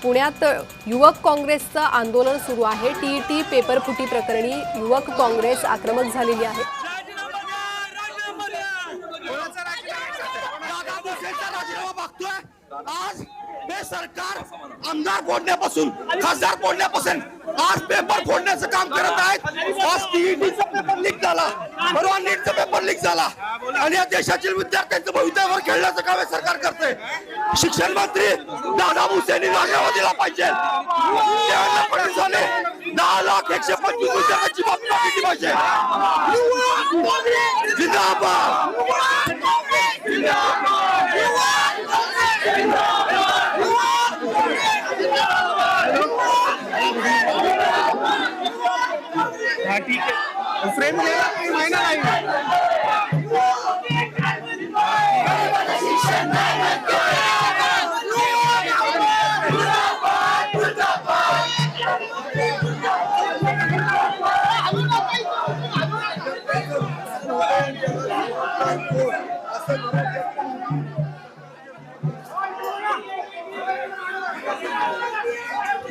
पुण्यात युवक काँग्रेसचं आंदोलन सुरू आहे। टीईटी पेपर फुटी प्रकरणी युवक काँग्रेस आक्रमक झालेली आहे। आज हे सरकार आमदार फोडण्यापासून खासदार फोडण्यापासून आज पेपर फोडण्याचं काम करत आहेत। आज टीईटीचा पेपर लीक झाला, परवा नीटचा पेपर लीक झाला आणि या देशातील विद्यार्थ्यांचं भवितव्यावर खेळण्याचं काम हे सरकार करते। शिक्षण मंत्री दादा भुसेंनी राजीनामा दिला पाहिजे। देवेंद्र फडणवीसांनी 10,125 विद्यार्थ्यांची माफी मागितली पाहिजे। जिंदाबाद ठीक है, फ्रेम महिना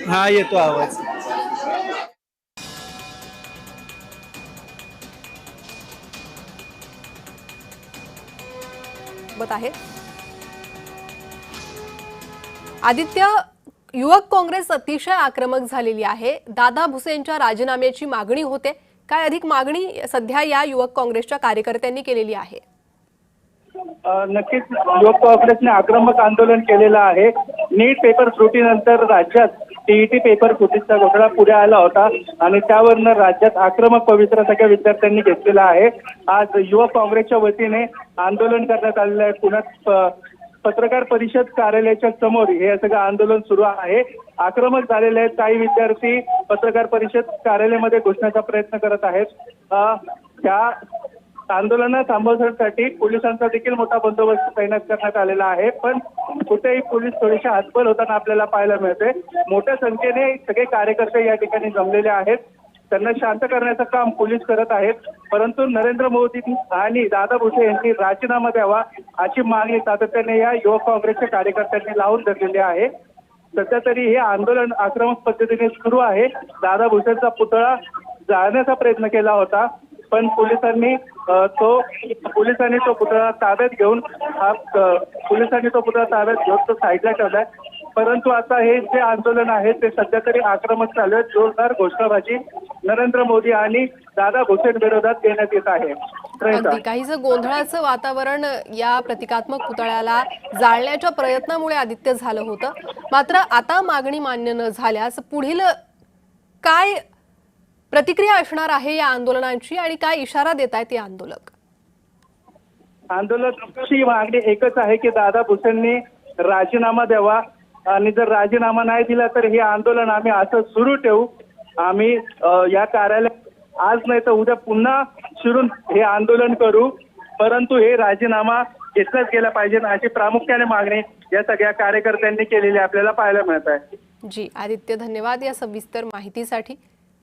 हाँ येतो आवाज। आहे आदित्य, युवक काँग्रेस अतिशय आक्रमक झालेली आहे। दादा भुसेंच्या राजीनाम्याची मागणी होते। काय अधिक मागणी सध्या या युवक काँग्रेसच्या कार्यकर्त्यांनी केलेली आहे? नक्कीच युवक काँग्रेसने आक्रमक आंदोलन केलेलं आहे। नीट पेपर फुटीनंतर राज्यात टीईटी पेपर फुटीचा घोटाळा पुढे आला होता आणि त्यावरनं राज्यात आक्रमक पवित्रा सगळ्या विद्यार्थ्यांनी घेतलेला आहे। आज युवक काँग्रेसच्या वतीने आंदोलन करण्यात आलेलं आहे। पुण्यात पत्रकार परिषद कार्यालयाच्या समोर हे सगळं आंदोलन सुरू आहे। आक्रमक झालेले आहेत। काही विद्यार्थी पत्रकार परिषद कार्यालयामध्ये घुसण्याचा प्रयत्न करत आहेत। त्या आंदोलन थांबवण्यासाठी पोलिसांचा देखील मोठा बंदोबस्त तैनात करण्यात आलेला आहे। पण कुठेही पोलीस थोडेसे हातबल होताना आपल्याला पाहायला मिळते। मोठ्या संख्येने सगळे कार्यकर्ते या ठिकाणी जमलेले आहेत। त्यांना शांत करण्याचं काम पोलीस करत आहेत। परंतु नरेंद्र मोदी आणि दादा भुसे यांनी राजीनामा द्यावा अशी मागणी सातत्याने या युवक काँग्रेसच्या कार्यकर्त्यांनी लावून धरलेली आहे। सध्या तरी हे आंदोलन आक्रमक पद्धतीने सुरू आहे। दादा भुसेंचा पुतळा जाळण्याचा प्रयत्न केला होता, पण पोलिसांनी तो पुतळा ताब्यात घेऊन तो साईडला ठेवलाय। परंतु आता हे जे आंदोलन आहे ते सध्या तरी आक्रमक चालू आहे। जोरदार घोषणाबाजी नरेंद्र मोदी आणि दादा भुसे विरोधात देण्यात येत आहे। अगदी काहीसं गोंधळाचं वातावरण या प्रतिकात्मक पुतळ्याला जाळण्याच्या प्रयत्नामुळे आदित्य झालं होतं। मात्र आता मागणी मान्य न झाल्यास पुढील काय प्रतिक्रिया असणार आहे या आंदोलनांची आणि काय इशारा देत आहेत हे आंदोलक? आंदोलकांची मागणी एकच आहे की दादा भुसेंनी राजीनामा द्यावा आणि जर राजीनामा नाही दिला तर हे आंदोलन आम्ही असं सुरू ठेवू। आम्ही या कार्यालयात आज नाही तर उद्या पुन्हा शिरून हे आंदोलन करू, परंतु हे राजीनामा घेतलाच गेला पाहिजे अशी प्रामुख्याने मागणी या सगळ्या कार्यकर्त्यांनी केलेली आपल्याला पाहायला मिळत आहे। जी आदित्य, धन्यवाद या सविस्तर माहितीसाठी।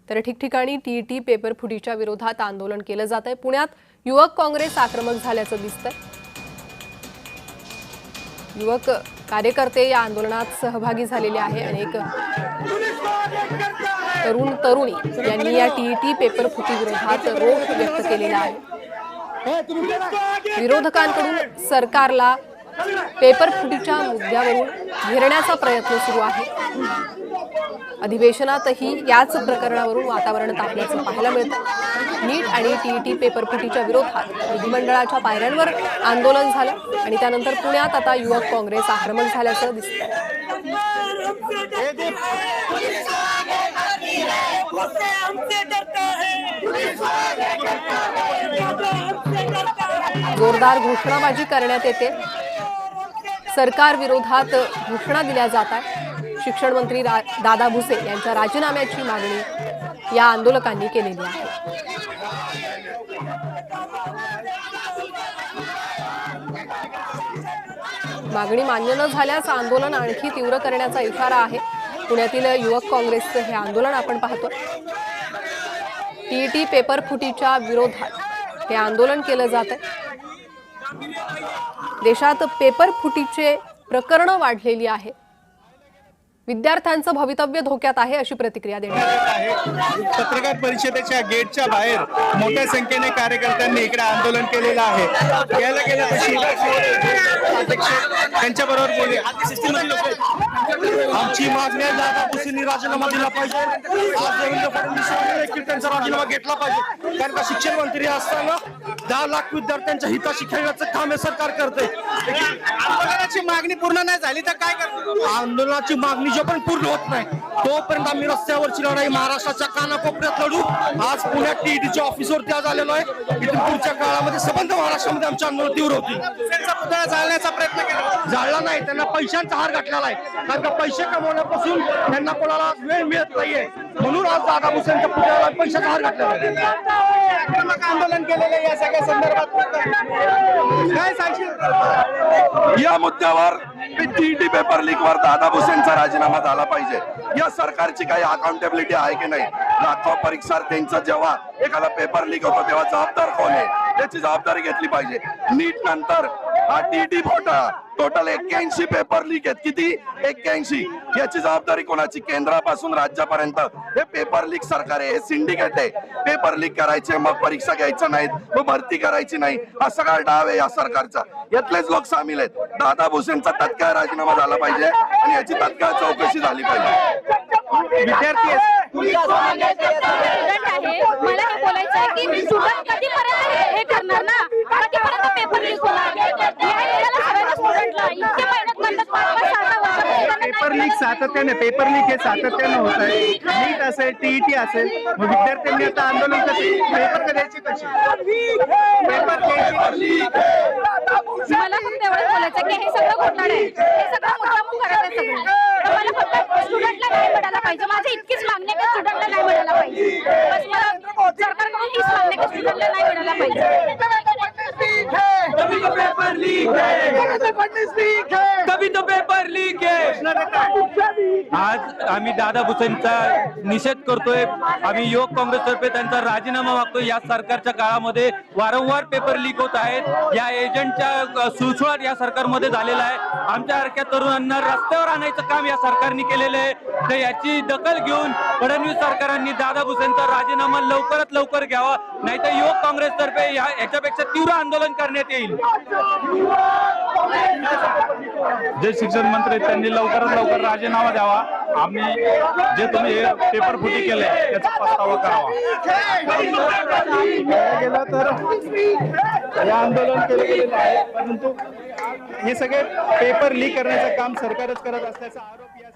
तर ठिकठिकाणी टीईटी पेपर फुटीच्या विरोधात आंदोलन केलं जात आहे। पुण्यात युवक काँग्रेस आक्रमक झाल्याचं दिसतंय। युवक कार्यकर्ते या आंदोलनात सहभागी झालेले आहे। अनेक तरुणी यांनी या टीईटी पेपर फुटी विरोधात रोष व्यक्त केलेला आहे। विरोधकांकडून सरकारला पेपर फुटीच्या मुद्द्यावरून घेरण्याचा प्रयत्न सुरू आहे। अधिवेशनातही याच प्रकरणावरून वातावरण तापल्याचं पाहायला मिळतं। नीट आणि टीईटी पेपर फुटीच्या विरोधात विधिमंडळाच्या पायऱ्यांवर आंदोलन झालं आणि त्यानंतर पुण्यात आता युवक काँग्रेस आक्रमक झाल्याचं दिसतंय। जोरदार घोषणाबाजी करण्यात येते। सरकार विरोधात घोषणा दिल्या जात आहे। शिक्षण मंत्री दादा भुसे यांच्या राजीनाम्याची मागणी या आंदोलकांनी केलेली आहे। मागणी मान्य न झाल्यास आंदोलन आणखी तीव्र करण्याचा इशारा आहे। पुण्यातील युवक काँग्रेसचं हे आंदोलन आपण पाहतो। टीईटी पेपर फुटीच्या विरोधात हे आंदोलन केलं जात आहे। देशात पेपर फुटीचे प्रकरण वाढलेली आहे। विद्यार्थ्यांचं भवितव्य धोक्यात आहे अशी प्रतिक्रिया देण्यात आली. पत्रकार परिषदेच्या गेटच्या बाहेर मोठ्या संख्येने कार्यकर्त्यांनी इकडे आंदोलन केलेलं आहे. गेल्या अध्यक्ष त्यांच्याबरोबर बोलूया. आमची मागणी आहे, दादा भुसेंनी राजीनामा दिला पाहिजे. आज देवेंद्र फडणवीस यांनी देखील त्यांचा राजीनामा घेतला पाहिजे. कारण का शिक्षण मंत्री असताना 10 लाख विद्यार्थ्यांच्या हिताशी खेळण्याचं काम हे सरकार करते. आंदोलनाची मागणी पूर्ण नाही झाली तर काय करतो? आंदोलनाची मागणी जोपर्यंत पूर्ण होत नाही तोपर्यंत आम्ही रस्त्यावरची लढाई महाराष्ट्राच्या कानाकोपऱ्यात लढू. आज पुण्यात टीईटीच्या ऑफिसवरती आज आलेलो आहे. इथून पुढच्या काळामध्ये संबंध महाराष्ट्रामध्ये आमचे आंदोलन तीव्र होतील. त्यांचा पुतळा जाळण्याचा प्रयत्न केला, जाळला नाही, त्यांना पैशांचा हार घातलेला आहे. कारण का पैसे कमवण्यापासून त्यांना कोणाला वेळ मिळत नाहीये, म्हणून आज दादा भुसेंच्या पुतळ्याला पैशाचा हार घातलेला आहे. आक्रमक आंदोलन केलेलं या सगळ्या संदर्भात काय सांगशील? या मुद्द्यावर टीईटी पेपर लीक वर दादा भुसेंचा राजीनामा झाला पाहिजे. या सरकारची काही अकाउंटेबिलिटी आहे की नाही? लाखो परीक्षार्थींचा जेव्हा एखादा पेपर लीक होतो तेव्हा जबाबदार कोण आहे त्याची जबाबदारी घेतली पाहिजे. नीट नंतर हा टीईटी घोटाळा टोटल 81 पेपर लीक आहेत. किती? 81. याची जबाबदारी कोणाची? केंद्रापासून राज्यापर्यंत हे पेपर लीक सरकार आहे, हे सिंडिकेट आहे. पेपर लीक करायचे, मग परीक्षा घ्यायचं नाहीत, मग भरती करायची नाही, हा सगळा डाव आहे या सरकारचा. यातलेच लोक सामील आहेत. दादा भुसेंचा तात्काळ राजीनामा झाला पाहिजे आणि याची तात्काळ चौकशी झाली पाहिजे. विद्यार्थी मला हे बोलायचं आहे की स्टुडंट कधीपर्यंत हे करणार ना, कधीपर्यंत पेपर लीक होणार? स्टुडंटला इतके मेहनत करतात, पेपर लीक सातत्याने हे सातत्याने होत आहे. नीट असेल, टीईटी असेल, मग विद्यार्थ्यांनी आता आंदोलन कसे पेपर द्यायची कशी? पेपर मला फक्त एवढंच बोलायचं की हे सगळं घोटाळे आहे, हे सगळं मुद्दामून करत आहे सगळं. तर मला फक्त स्टुडंटला नाही मिळायला पाहिजे. माझी इतकीच मागणी आहे की स्टुडंटला नाही मिळायला पाहिजे. बस मला सरकारकडून हीच मागणी आहे की स्टुडंटला नाही मिळायला पाहिजे. तभी तो पेपर लीक है. आज आम्ही दादा भुसेंचा निषेध करतोय. आम्ही युवक काँग्रेसतर्फे त्यांचा राजीनामा मागतोय. या सरकारच्या काळामध्ये वारंवार पेपर लीक होत आहेत. या एजंटच्या सुळसुळाट या सरकारमध्ये झालेला आहे. आमच्यासारख्या तरुणांना रस्त्यावर आणायचं काम या सरकारने केलेलं आहे. तर याची दखल घेऊन फडणवीस सरकारांनी दादा भुसेंचा राजीनामा लवकरात लवकर घ्यावा, नाहीतर युवक काँग्रेसतर्फे याच्यापेक्षा तीव्र आंदोलन करण्यात येईल. जे शिक्षण मंत्री त्यांनी लवकरात लवकर राजीनामा द्यावा. आम्ही जे तुम्ही पेपर फुटी केले त्याचा पस्तावा करावा. गेलं तर हे आंदोलन केलं गेलेलं आहे, परंतु हे सगळे पेपर लीक करण्याचं काम सरकारच करत असल्याचा आरोप या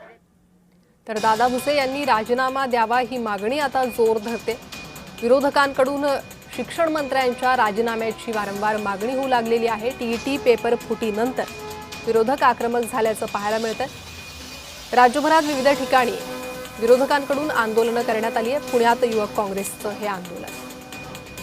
तर दादा भुसे यांनी राजीनामा द्यावा ही मागणी आता जोर धरते. विरोधकांकडून शिक्षण मंत्र्यांच्या राजीनाम्याची वारंवार मागणी होऊ लागलेली आहे. टीईटी पेपर फुटीनंतर विरोधक आक्रमक झाल्याचं पाहायला मिळतंय. राज्यभरात विविध ठिकाणी विरोधकांकडून आंदोलनं करण्यात आली आहे. पुण्यात युवक काँग्रेसचं हे आंदोलन.